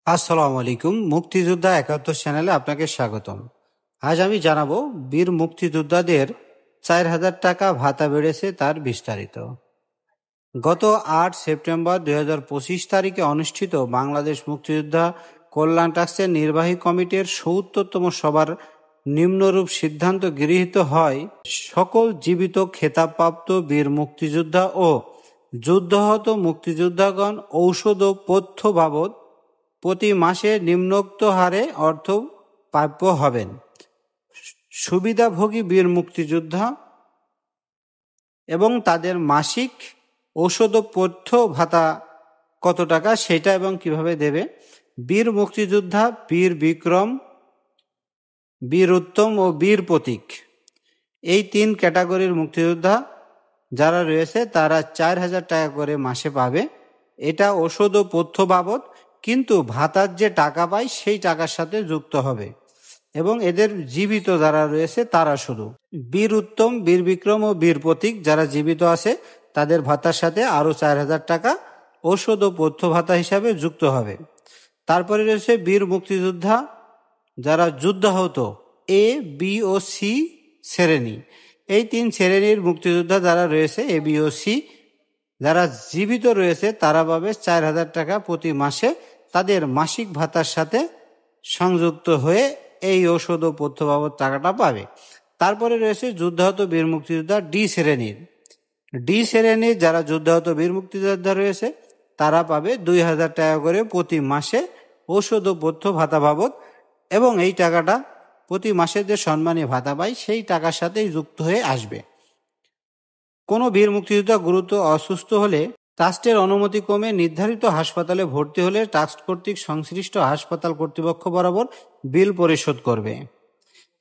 আসসালামু আলাইকুম। মুক্তিযোদ্ধা ৭১ চ্যানেলে আপনাকে স্বাগতম। আজ আমি জানাবো বীর মুক্তিযোদ্ধাদের ৪,০০০ টাকা ভাতা বেড়েছে তার বিস্তারিত। গত ৮ সেপ্টেম্বর ২০২৫ তারিখে অনুষ্ঠিত বাংলাদেশ মুক্তিযোদ্ধা কল্যাণ ট্রাস্টের নির্বাহী কমিটির ৭০তম সভার নিম্নরূপ সিদ্ধান্ত গৃহীত হয়: সকল জীবিত খেতাবপ্রাপ্ত বীর মুক্তিযোদ্ধা ও যুদ্ধাহত মুক্তিযোদ্ধাগণ ঔষধ ও পথ্য বাবদ প্রতি মাসে নিম্নোক্ত হারে অর্থ প্রাপ্য হবেন। সুবিধাভোগী বীর মুক্তিযোদ্ধা এবং তাদের মাসিক ঔষধ ও পথ্য ভাতা কত টাকা সেটা এবং কিভাবে দেবে। বীর মুক্তিযোদ্ধা, বীর বিক্রম, বীর উত্তম ও বীর প্রতীক, এই ৩ ক্যাটাগরির মুক্তিযোদ্ধা যারা রয়েছে তারা ৪,০০০ টাকা করে মাসে পাবে। এটা ঔষধ ও পথ্য বাবদ, কিন্তু ভাতার যে টাকা পায় সেই টাকার সাথে যুক্ত হবে। এবং এদের জীবিত যারা রয়েছে তারা শুধু বীর উত্তম, বীর বিক্রম ও বীর প্রতীক যারা জীবিত আছে তাদের ভাতার সাথে আরও ৪,০০০ টাকা ঔষধ ও পথ্য ভাতা হিসাবে যুক্ত হবে। তারপরে রয়েছে বীর মুক্তিযোদ্ধা যারা যুদ্ধাহত, এ, বি ও সি শ্রেণী। এই ৩ শ্রেণীর মুক্তিযোদ্ধা যারা রয়েছে এ, বি ও সি, যারা জীবিত রয়েছে তারা পাবে ৪,০০০ টাকা প্রতি মাসে তাদের মাসিক ভাতার সাথে সংযুক্ত হয়ে এই ঔষধ ও পথ্য বাবদ টাকাটা পাবে। তারপরে রয়েছে যুদ্ধাহত বীর মুক্তিযোদ্ধা ডি শ্রেণীর। ডি শ্রেণীর যারা যুদ্ধাহত বীর মুক্তিযোদ্ধা রয়েছে তারা পাবে ২,০০০ টাকা করে প্রতি মাসে ঔষধ ও পথ্য ভাতা বাবদ, এবং এই টাকাটা প্রতি মাসে যে সম্মানী ভাতা পায় সেই টাকার সাথেই যুক্ত হয়ে আসবে। কোনো বীর মুক্তিযোদ্ধা গুরুতর অসুস্থ হলে ট্রাস্টের অনুমতিক্রমে নির্ধারিত হাসপাতালে ভর্তি হলে ট্রাস্ট কর্তৃক সংশ্লিষ্ট হাসপাতাল কর্তৃপক্ষ বরাবর বিল পরিশোধ করবে।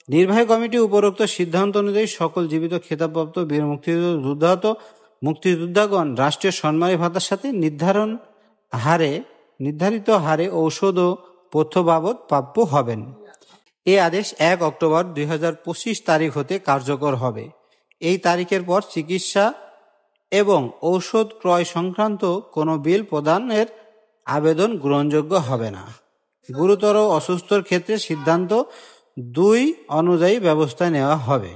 নির্বাহী কমিটি উপরোক্ত সিদ্ধান্ত অনুযায়ী সকল জীবিত খেতাবপ্রাপ্ত বীর মুক্তিযোদ্ধা, যুদ্ধাহত মুক্তিযোদ্ধাগণ রাষ্ট্রীয় সম্মানী ভাতার সাথে নির্ধারিত হারে ঔষধ ও পথ্য বাবদ প্রাপ্য হবেন। এই আদেশ ১ অক্টোবর ২০২৫ তারিখ হতে কার্যকর হবে। এই তারিখের পর চিকিৎসা এবং ঔষধ ক্রয় সংক্রান্ত কোনো বিল প্রদানের আবেদন গ্রহণযোগ্য হবে না। গুরুতর অসুস্থর ক্ষেত্রে সিদ্ধান্ত ২ অনুযায়ী ব্যবস্থা নেওয়া হবে।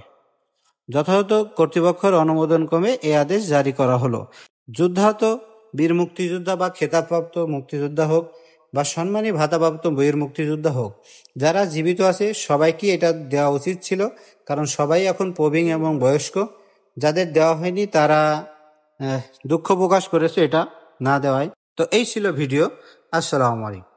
যথাযথ কর্তৃপক্ষের অনুমোদন ক্রমে এ আদেশ জারি করা হলো। যুদ্ধাহত বীর মুক্তিযোদ্ধা বা খেতাবপ্রাপ্ত মুক্তিযোদ্ধা হোক বা সম্মানী ভাতাপ্রাপ্ত বীর মুক্তিযোদ্ধা হোক, যারা জীবিত আছে সবাইকে এটা দেওয়া উচিত ছিল, কারণ সবাই এখন প্রবীণ এবং বয়স্ক। যাদের দেওয়া হয়নি তারা দুঃখ প্রকাশ করেছে এটা না দেওয়ায়। তো এই ছিল ভিডিও। আসসালামু আলাইকুম।